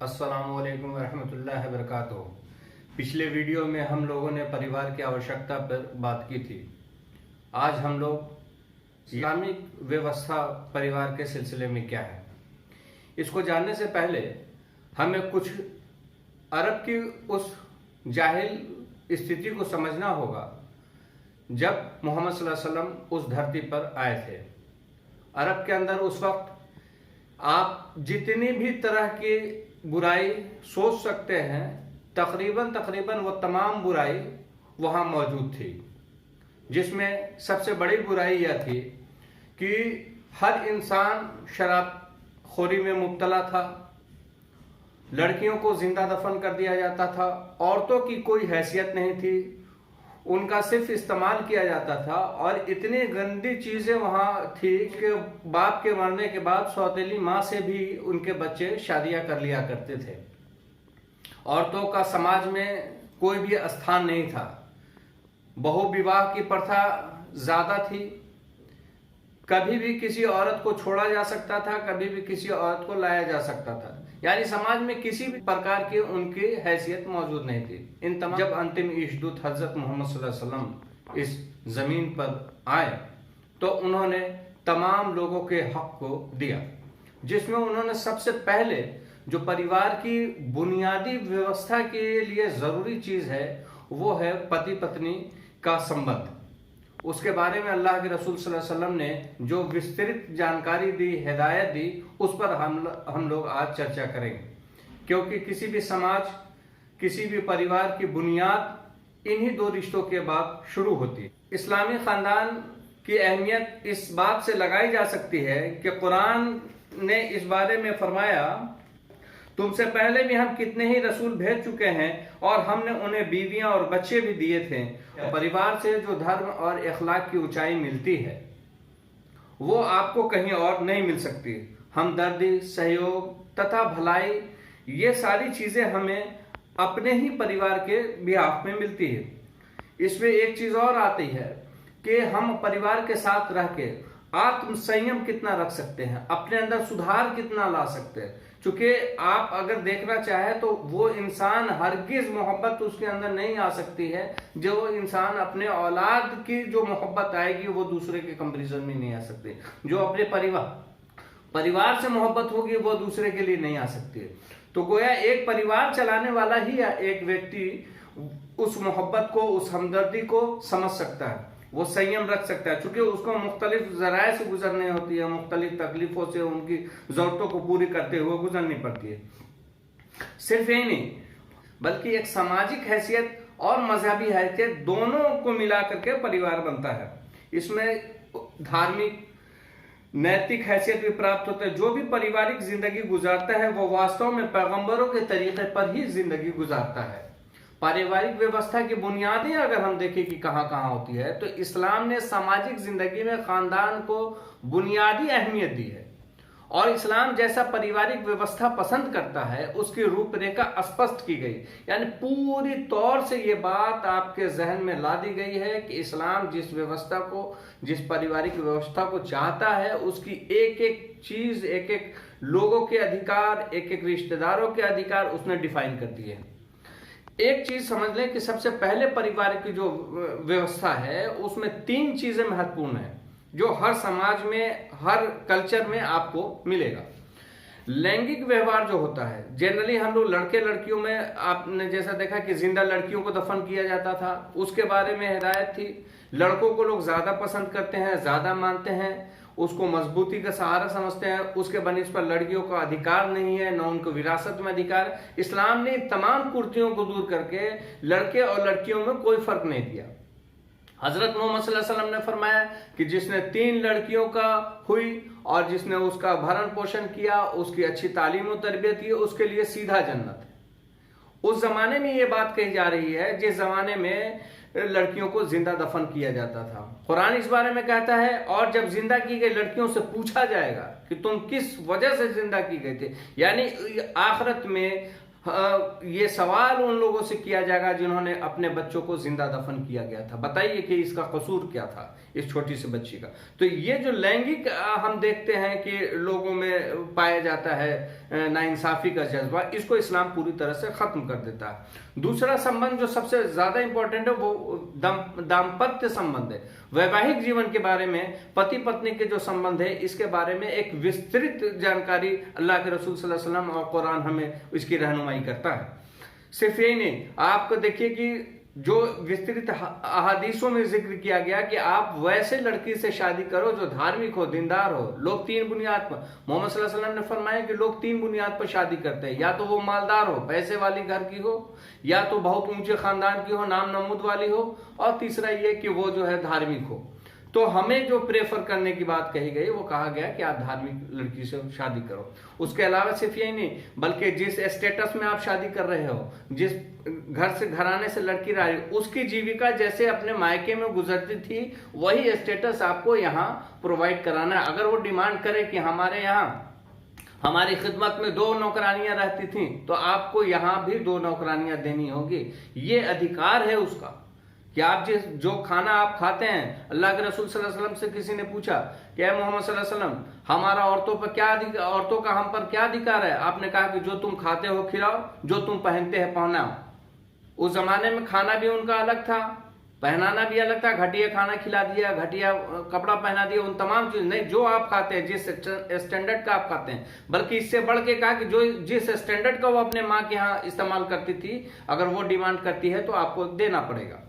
अस्सलामुअलैकुम रहमतुल्लाहि वबरकातुहू। पिछले वीडियो में हम लोगों ने परिवार की आवश्यकता पर बात की थी। आज हम लोग इस्लामिक व्यवस्था परिवार के सिलसिले में क्या है, इसको जानने से पहले हमें कुछ अरब की उस जाहिल स्थिति को समझना होगा जब मोहम्मद सल्लल्लाहु अलैहि वसल्लम उस धरती पर आए थे। अरब के अंदर उस वक्त आप जितनी भी तरह की बुराई सोच सकते हैं, तकरीबन वो तमाम बुराई वहाँ मौजूद थी, जिसमें सबसे बड़ी बुराई यह थी कि हर इंसान शराबखोरी में मुब्तला था। लड़कियों को जिंदा दफन कर दिया जाता था। औरतों की कोई हैसियत नहीं थी, उनका सिर्फ इस्तेमाल किया जाता था। और इतनी गंदी चीजें वहां थी कि बाप के मरने के बाद सौतेली माँ से भी उनके बच्चे शादियां कर लिया करते थे। औरतों का समाज में कोई भी स्थान नहीं था। बहु विवाह की प्रथा ज्यादा थी। कभी भी किसी औरत को छोड़ा जा सकता था, कभी भी किसी औरत को लाया जा सकता था। यानी समाज में किसी भी प्रकार की उनकी हैसियत मौजूद नहीं थी। इन तमाम जब अंतिम ईशदूत हजरत मोहम्मद सल्लल्लाहु अलैहि वसल्लम इस जमीन पर आए तो उन्होंने तमाम लोगों के हक को दिया, जिसमें उन्होंने सबसे पहले जो परिवार की बुनियादी व्यवस्था के लिए जरूरी चीज है वो है पति पत्नी का संबंध। उसके बारे में अल्लाह के रसूल सल्लल्लाहु अलैहि वसल्लम ने जो विस्तृत जानकारी दी, हिदायत दी, उस पर हम लोग आज चर्चा करेंगे। क्योंकि किसी भी समाज, किसी भी परिवार की बुनियाद इन्हीं दो रिश्तों के बाद शुरू होती है। इस्लामी खानदान की अहमियत इस बात से लगाई जा सकती है कि कुरान ने इस बारे में फरमाया, तुमसे पहले भी हम कितने ही रसूल भेज चुके हैं और हमने उन्हें बीवियां और बच्चे भी दिए थे। परिवार से जो धर्म और अखलाक की ऊंचाई मिलती है वो आपको कहीं और नहीं मिल सकती। हमदर्दी, सहयोग तथा भलाई, ये सारी चीजें हमें अपने ही परिवार के बिहाफ में मिलती है। इसमें एक चीज और आती है कि हम परिवार के साथ रह के आत्म संयम कितना रख सकते हैं, अपने अंदर सुधार कितना ला सकते हैं। चूंकि आप अगर देखना चाहे तो वो इंसान हरगिज मोहब्बत उसके अंदर नहीं आ सकती है जो इंसान अपने औलाद की जो मोहब्बत आएगी वो दूसरे के कंपैरिजन में नहीं आ सकती। जो अपने परिवार से मोहब्बत होगी वो दूसरे के लिए नहीं आ सकती है। तो गोया एक परिवार चलाने वाला ही एक व्यक्ति उस मोहब्बत को, उस हमदर्दी को समझ सकता है, वो संयम रख सकता है। चूंकि उसको मुख्तलिफ जराए से गुजरनी होती है, मुख्तलिफ तकलीफों से उनकी जरूरतों को पूरी करते हुए गुजरनी पड़ती है। सिर्फ यही नहीं बल्कि एक सामाजिक हैसियत और मजहबी हैसियत दोनों को मिला करके परिवार बनता है। इसमें धार्मिक नैतिक हैसियत भी प्राप्त होता है। जो भी पारिवारिक जिंदगी गुजारता है वो वास्तव में पैगंबरों के तरीके पर ही जिंदगी गुजारता है। पारिवारिक व्यवस्था की बुनियादें अगर हम देखें कि कहां कहां होती है तो इस्लाम ने सामाजिक जिंदगी में खानदान को बुनियादी अहमियत दी है। और इस्लाम जैसा पारिवारिक व्यवस्था पसंद करता है उसकी रूपरेखा स्पष्ट की गई। यानी पूरी तौर से ये बात आपके जहन में ला दी गई है कि इस्लाम जिस व्यवस्था को, जिस पारिवारिक व्यवस्था को चाहता है उसकी एक एक चीज, एक एक लोगों के अधिकार, एक एक रिश्तेदारों के अधिकार उसने डिफाइन कर दिए हैं। एक चीज समझ लें कि सबसे पहले परिवार की जो व्यवस्था है उसमें तीन चीजें महत्वपूर्ण है जो हर समाज में, हर कल्चर में आपको मिलेगा। लैंगिक व्यवहार जो होता है, जनरली हम लोग लड़के लड़कियों में आपने जैसा देखा कि जिंदा लड़कियों को दफन किया जाता था, उसके बारे में हिदायत थी। लड़कों को लोग ज्यादा पसंद करते हैं, ज्यादा मानते हैं, उसको मजबूती का सहारा समझते हैं। उसके बनिस्बत पर लड़कियों का अधिकार नहीं है, न उनको विरासत में अधिकार। इस्लाम ने तमाम कुर्तियों को दूर करके लड़के और लड़कियों में कोई फर्क नहीं दिया। हजरत मोहम्मद सल्लल्लाहु अलैहि वसल्लम ने फरमाया कि जिसने 3 लड़कियों का हुई और जिसने उसका भरण पोषण किया, उसकी अच्छी तालीम और तरबियत की, उसके लिए सीधा जन्नत है। उस जमाने में ये बात कही जा रही है जिस जमाने में लड़कियों को जिंदा दफन किया जाता था। कुरान इस बारे में कहता है, और जब जिंदा की गई लड़कियों से पूछा जाएगा कि तुम किस वजह से जिंदा की गई थे, यानी आखिरत में ये सवाल उन लोगों से किया जाएगा जिन्होंने अपने बच्चों को जिंदा दफन किया गया था। बताइए कि इसका कसूर क्या था इस छोटी सी बच्ची का। तो ये जो लैंगिक हम देखते हैं कि लोगों में पाया जाता है नाइंसाफी का जज्बा, इसको इस्लाम पूरी तरह से खत्म कर देता है। दूसरा संबंध जो सबसे ज्यादा इंपॉर्टेंट है वो दाम्पत्य संबंध है। वैवाहिक जीवन के बारे में, पति पत्नी के जो संबंध है इसके बारे में एक विस्तृत जानकारी अल्लाह के रसूल सल्लल्लाहु अलैहि वसल्लम और कुरान हमें इसकी रहनुमाई करता है। सिर्फ यही नहीं, आपको देखिए कि जो विस्तृत अहादीसों में जिक्र किया गया कि आप वैसे लड़की से शादी करो जो धार्मिक हो, दीनदार हो। लोग तीन बुनियाद पर, मोहम्मद सल्लल्लाहु अलैहि वसल्लम ने फरमाया कि लोग तीन बुनियाद पर शादी करते हैं, या तो वो मालदार हो, पैसे वाली घर की हो, या तो बहुत ऊंचे खानदान की हो, नाम नमूद वाली हो, और तीसरा ये कि वो जो है धार्मिक हो। तो हमें जो प्रेफर करने की बात कही गई वो कहा गया कि आप धार्मिक लड़की से शादी करो। उसके अलावा सिर्फ यही नहीं, बल्कि जिस स्टेटस में आप शादी कर रहे हो, जिस घर से घराने से लड़की रही, उसकी जीविका जैसे अपने मायके में गुजरती थी वही स्टेटस आपको यहाँ प्रोवाइड कराना है। अगर वो डिमांड करे कि हमारे यहाँ हमारी खिदमत में 2 नौकरानियां रहती थी तो आपको यहाँ भी 2 नौकरानियां देनी होगी। ये अधिकार है उसका कि आप जो खाना आप खाते हैं, अल्लाह के रसूल सल्लल्लाहु अलैहि वसल्लम से किसी ने पूछा कि मोहम्मद सल्लल्लाहु अलैहि वसल्लम, हमारा औरतों का हम पर क्या अधिकार है? आपने कहा कि जो तुम खाते हो खिलाओ, जो तुम पहनते हैं पहनाओ। उस जमाने में खाना भी उनका अलग था, पहनाना भी अलग था। घटिया खाना खिला दिया, घटिया कपड़ा पहना दिया, उन तमाम चीज नहीं। जो आप खाते हैं, जिस स्टैंडर्ड का आप खाते हैं, बल्कि इससे बढ़ के कहा कि जो जिस स्टैंडर्ड का वो अपने माँ के यहाँ इस्तेमाल करती थी, अगर वो डिमांड करती है तो आपको देना पड़ेगा।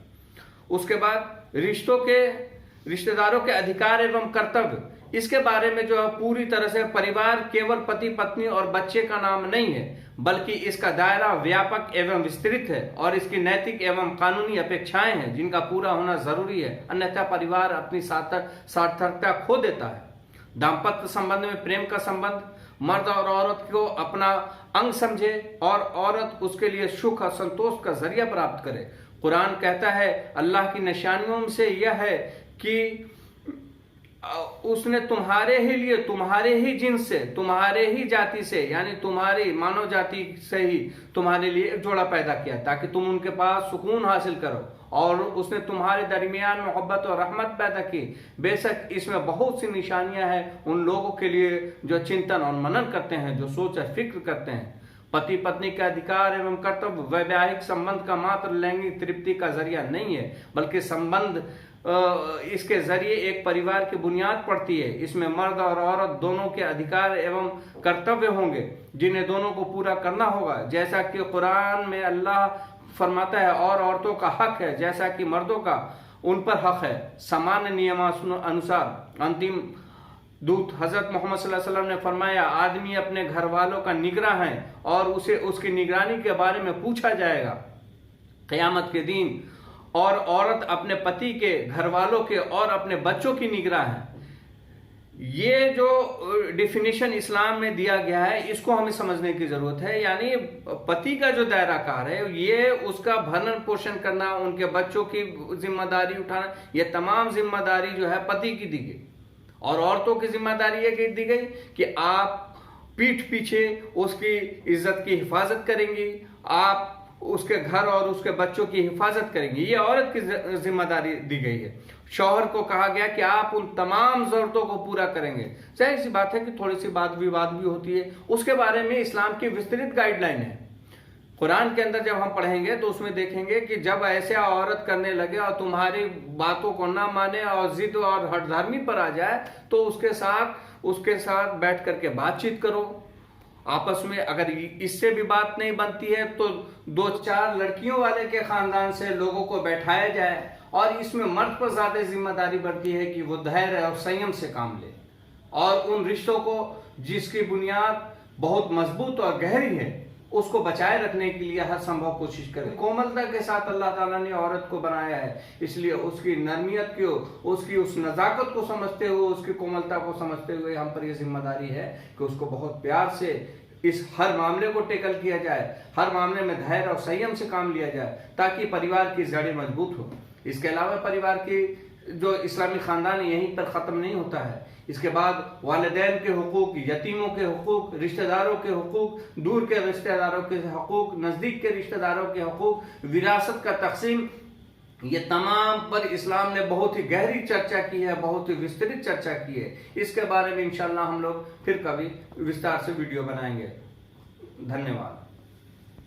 उसके बाद रिश्तेदारों के अधिकार एवं कर्तव्य, इसके बारे में जो है पूरी तरह से परिवार केवल पति पत्नी और बच्चे का नाम नहीं है, बल्कि इसका दायरा व्यापक एवं विस्तृत है और इसकी नैतिक एवं कानूनी अपेक्षाएं हैं जिनका पूरा होना जरूरी है, अन्यथा परिवार अपनी सार्थकता खो देता है। दाम्पत्य संबंध में प्रेम का संबंध, मर्द और औरत को अपना अंग समझे और औरत उसके लिए सुख और संतोष का जरिया प्राप्त करे। कुरान कहता है अल्लाह की निशानियों से यह है कि उसने तुम्हारे ही लिए, तुम्हारे ही जिन्स से, तुम्हारे ही जाति से, यानी तुम्हारी मानव जाति से ही तुम्हारे लिए एक जोड़ा पैदा किया ताकि तुम उनके पास सुकून हासिल करो, और उसने तुम्हारे दरमियान मोहब्बत और रहमत पैदा की। बेशक इसमें बहुत सी निशानियां हैं उन लोगों के लिए जो चिंतन और मनन करते हैं, जो सोच और फिक्र करते हैं। पति पत्नी का अधिकार एवं कर्तव्य वैवाहिक संबंध का मात्र लैंगिक तृप्ति का जरिया नहीं है, बल्कि संबंध इसके जरिए एक परिवार की बुनियाद पड़ती है। इसमें मर्द और औरत दोनों के अधिकार एवं कर्तव्य होंगे जिन्हें दोनों को पूरा करना होगा। जैसा कि कुरान में अल्लाह फरमाता है, और औरतों का हक है जैसा कि मर्दों का उन पर हक है, सामान्य नियमानुसार। अंतिम दूत हजरत मोहम्मद सल्लल्लाहु अलैहि वसल्लम ने फरमाया, आदमी अपने घर वालों का निगरान है और उसे उसकी निगरानी के बारे में पूछा जाएगा क़यामत के दिन, और औरत अपने पति के, घर वालों के और अपने बच्चों की निगरान है। ये जो डिफिनीशन इस्लाम में दिया गया है इसको हमें समझने की जरूरत है। यानी पति का जो दायरा कार है ये उसका भरण पोषण करना, उनके बच्चों की जिम्मेदारी उठाना, ये तमाम जिम्मेदारी जो है पति की दी गई। और औरतों की जिम्मेदारी ये दी गई कि आप पीठ पीछे उसकी इज्जत की हिफाजत करेंगी, आप उसके घर और उसके बच्चों की हिफाजत करेंगी, ये औरत की जिम्मेदारी दी गई है। शौहर को कहा गया कि आप उन तमाम जरूरतों को पूरा करेंगे। जाहिर सी बात है कि थोड़ी सी बात विवाद भी होती है, उसके बारे में इस्लाम की विस्तृत गाइडलाइन है। कुरान के अंदर जब हम पढ़ेंगे तो उसमें देखेंगे कि जब ऐसे औरत करने लगे और तुम्हारी बातों को ना माने और जिद और हठधर्मी पर आ जाए तो उसके साथ बैठ करके बातचीत करो आपस में। अगर इससे भी बात नहीं बनती है तो 2-4 लड़कियों वाले के खानदान से लोगों को बैठाया जाए, और इसमें मर्द पर ज्यादा जिम्मेदारी बढ़ती है कि वो धैर्य और संयम से काम ले और उन रिश्तों को जिसकी बुनियाद बहुत मजबूत और गहरी है उसको बचाए रखने के लिए हर संभव कोशिश करें। कोमलता के साथ अल्लाह ताला ने औरत को बनाया है, इसलिए उसकी नरमियत को, उसकी उस नजाकत को समझते हुए, उसकी कोमलता को समझते हुए हम पर यह जिम्मेदारी है कि उसको बहुत प्यार से इस हर मामले को टेकल किया जाए, हर मामले में धैर्य और संयम से काम लिया जाए ताकि परिवार की जड़ें मजबूत हो। इसके अलावा परिवार की जो इस्लामी ख़ानदान यहीं पर ख़त्म नहीं होता है। इसके बाद वालिदैन के हुकूक, यतीमों के हुकूक, रिश्तेदारों के हुकूक, दूर के रिश्तेदारों के हुकूक, नज़दीक के रिश्तेदारों के हुकूक, विरासत का तकसीम, ये तमाम पर इस्लाम ने बहुत ही गहरी चर्चा की है, बहुत ही विस्तृत चर्चा की है। इसके बारे में इंशाअल्लाह हम लोग फिर कभी विस्तार से वीडियो बनाएंगे। धन्यवाद।